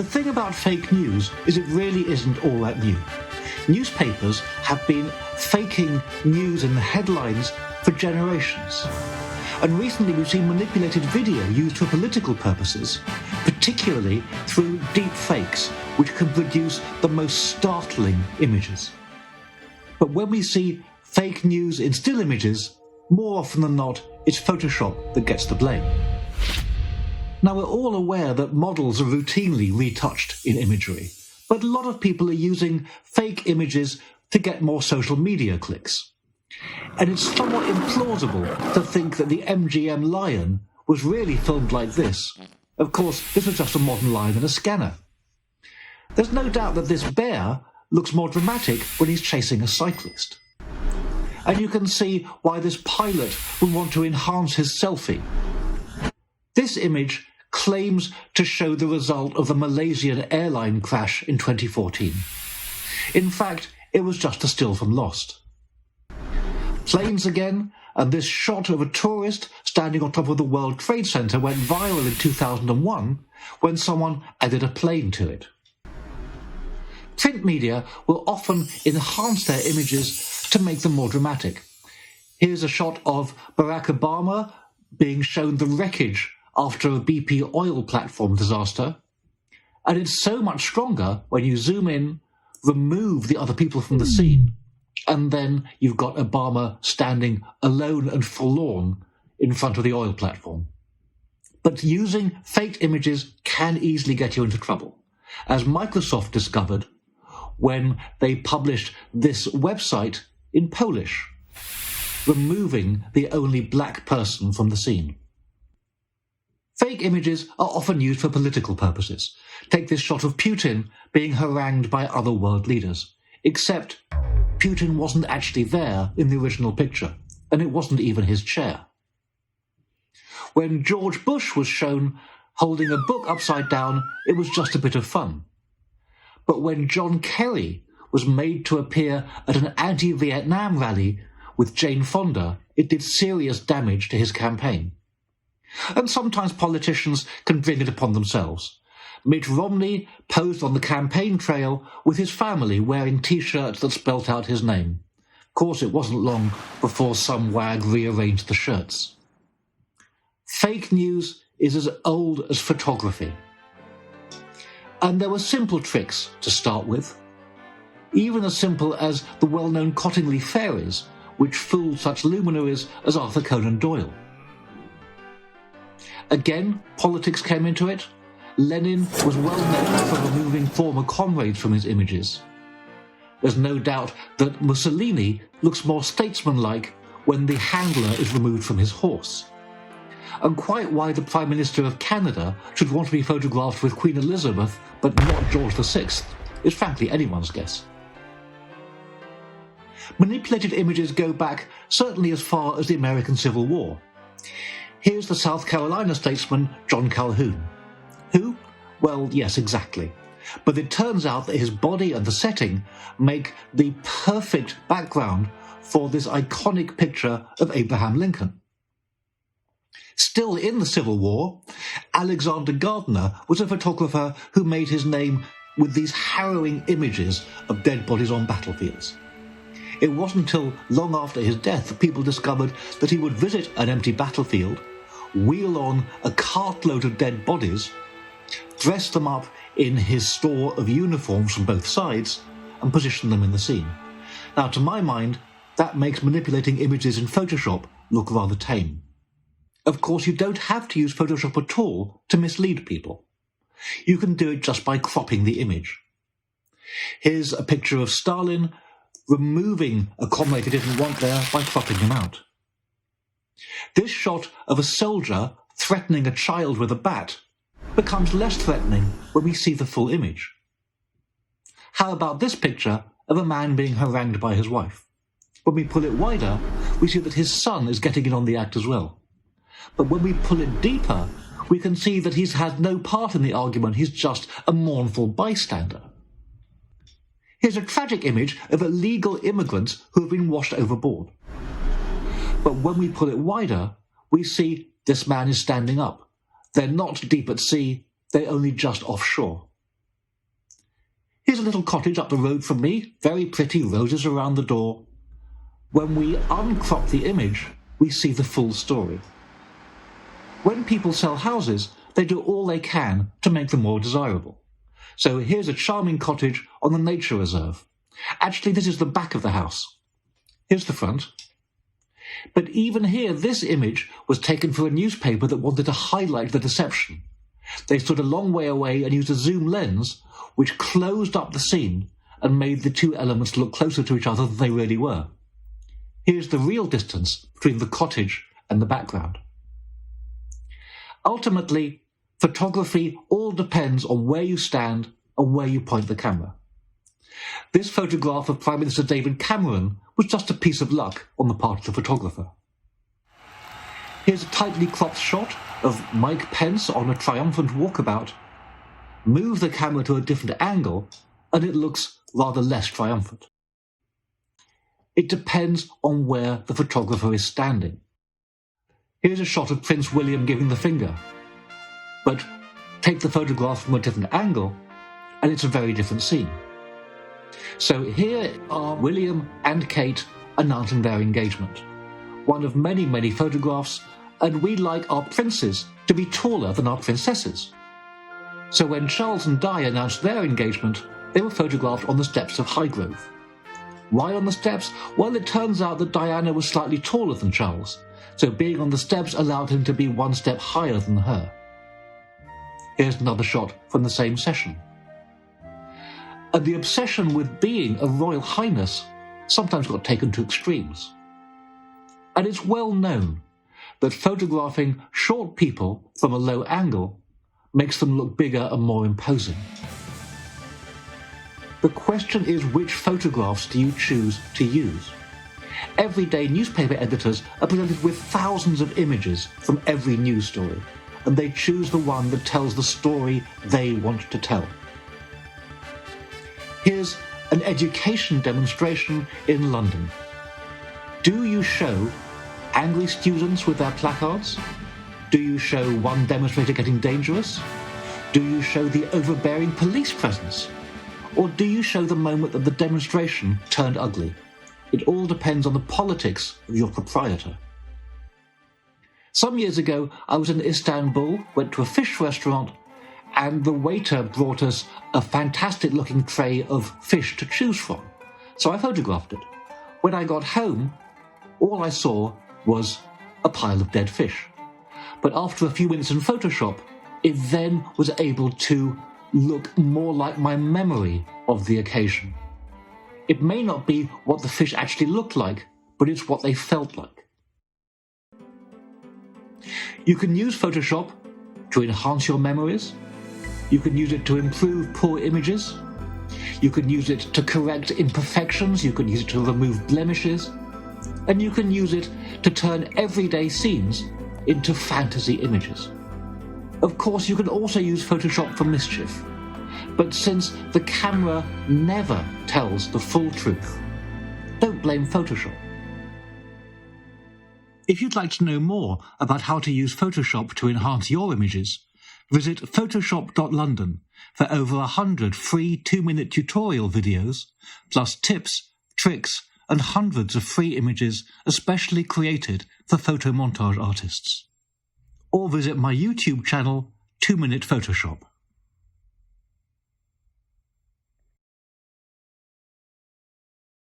The thing about fake news is it really isn't all that new. Newspapers have been faking news in the headlines for generations. And recently we've seen manipulated video used for political purposes, particularly through deep fakes, which can produce the most startling images. But when we see fake news in still images, more often than not, it's Photoshop that gets the blame. Now, we're all aware that models are routinely retouched in imagery, but a lot of people are using fake images to get more social media clicks. And it's somewhat implausible to think that the MGM lion was really filmed like this. Of course, this was just a modern lion in a scanner. There's no doubt that this bear looks more dramatic when he's chasing a cyclist. And you can see why this pilot would want to enhance his selfie. This image claims to show the result of the Malaysian airline crash in 2014. In fact, it was just a still from Lost. Planes again, and this shot of a tourist standing on top of the World Trade Center went viral in 2001 when someone added a plane to it. Print media will often enhance their images to make them more dramatic. Here's a shot of Barack Obama being shown the wreckage after a BP oil platform disaster, and it's so much stronger when you zoom in, remove the other people from the scene, and then you've got Obama standing alone and forlorn in front of the oil platform. But using faked images can easily get you into trouble, as Microsoft discovered when they published this website in Polish, removing the only black person from the scene. Fake images are often used for political purposes. Take this shot of Putin being harangued by other world leaders, except Putin wasn't actually there in the original picture, and it wasn't even his chair. When George Bush was shown holding a book upside down, it was just a bit of fun. But when John Kerry was made to appear at an anti-Vietnam rally with Jane Fonda, it did serious damage to his campaign. And sometimes politicians can bring it upon themselves. Mitt Romney posed on the campaign trail with his family wearing T-shirts that spelt out his name. Of course, it wasn't long before some wag rearranged the shirts. Fake news is as old as photography. And there were simple tricks to start with, even as simple as the well-known Cottingley fairies, which fooled such luminaries as Arthur Conan Doyle. Again, politics came into it. Lenin was well known for removing former comrades from his images. There's no doubt that Mussolini looks more statesmanlike when the handler is removed from his horse. And quite why the Prime Minister of Canada should want to be photographed with Queen Elizabeth but not George VI is frankly anyone's guess. Manipulated images go back certainly as far as the American Civil War. Here's the South Carolina statesman John Calhoun. Who? Well, yes, exactly. But it turns out that his body and the setting make the perfect background for this iconic picture of Abraham Lincoln. Still in the Civil War, Alexander Gardner was a photographer who made his name with these harrowing images of dead bodies on battlefields. It wasn't until long after his death that people discovered that he would visit an empty battlefield, wheel on a cartload of dead bodies, dress them up in his store of uniforms from both sides, and position them in the scene. Now, to my mind, that makes manipulating images in Photoshop look rather tame. Of course, you don't have to use Photoshop at all to mislead people. You can do it just by cropping the image. Here's a picture of Stalin removing a comrade he didn't want there by cropping him out. This shot of a soldier threatening a child with a bat becomes less threatening when we see the full image. How about this picture of a man being harangued by his wife? When we pull it wider, we see that his son is getting in on the act as well. But when we pull it deeper, we can see that he's had no part in the argument, he's just a mournful bystander. Here's a tragic image of illegal immigrants who have been washed overboard. But when we pull it wider, we see this man is standing up. They're not deep at sea, they're only just offshore. Here's a little cottage up the road from me, very pretty, roses around the door. When we uncrop the image, we see the full story. When people sell houses, they do all they can to make them more desirable. So here's a charming cottage on the nature reserve. Actually, this is the back of the house. Here's the front. But even here, this image was taken for a newspaper that wanted to highlight the deception. They stood a long way away and used a zoom lens, which closed up the scene and made the two elements look closer to each other than they really were. Here's the real distance between the cottage and the background. Ultimately, photography all depends on where you stand and where you point the camera. This photograph of Prime Minister David Cameron was just a piece of luck on the part of the photographer. Here's a tightly cropped shot of Mike Pence on a triumphant walkabout. Move the camera to a different angle, and it looks rather less triumphant. It depends on where the photographer is standing. Here's a shot of Prince William giving the finger. But take the photograph from a different angle, and it's a very different scene. So here are William and Kate announcing their engagement. One of many, many photographs, and we like our princes to be taller than our princesses. So when Charles and Di announced their engagement, they were photographed on the steps of Highgrove. Why on the steps? Well, it turns out that Diana was slightly taller than Charles, so being on the steps allowed him to be one step higher than her. Here's another shot from the same session. And the obsession with being a royal highness sometimes got taken to extremes. And it's well known that photographing short people from a low angle makes them look bigger and more imposing. The question is, which photographs do you choose to use? Everyday newspaper editors are presented with thousands of images from every news story, and they choose the one that tells the story they want to tell. Here's an education demonstration in London. Do you show angry students with their placards? Do you show one demonstrator getting dangerous? Do you show the overbearing police presence? Or do you show the moment that the demonstration turned ugly? It all depends on the politics of your proprietor. Some years ago, I was in Istanbul, went to a fish restaurant, and the waiter brought us a fantastic-looking tray of fish to choose from. So I photographed it. When I got home, all I saw was a pile of dead fish. But after a few minutes in Photoshop, it then was able to look more like my memory of the occasion. It may not be what the fish actually looked like, but it's what they felt like. You can use Photoshop to enhance your memories. You can use it to improve poor images. You can use it to correct imperfections. You can use it to remove blemishes. And you can use it to turn everyday scenes into fantasy images. Of course, you can also use Photoshop for mischief. But since the camera never tells the full truth, don't blame Photoshop. If you'd like to know more about how to use Photoshop to enhance your images, visit photoshop.london for over 100 free 2-minute tutorial videos, plus tips, tricks, and hundreds of free images especially created for photo montage artists. Or visit my YouTube channel, 2 Minute Photoshop.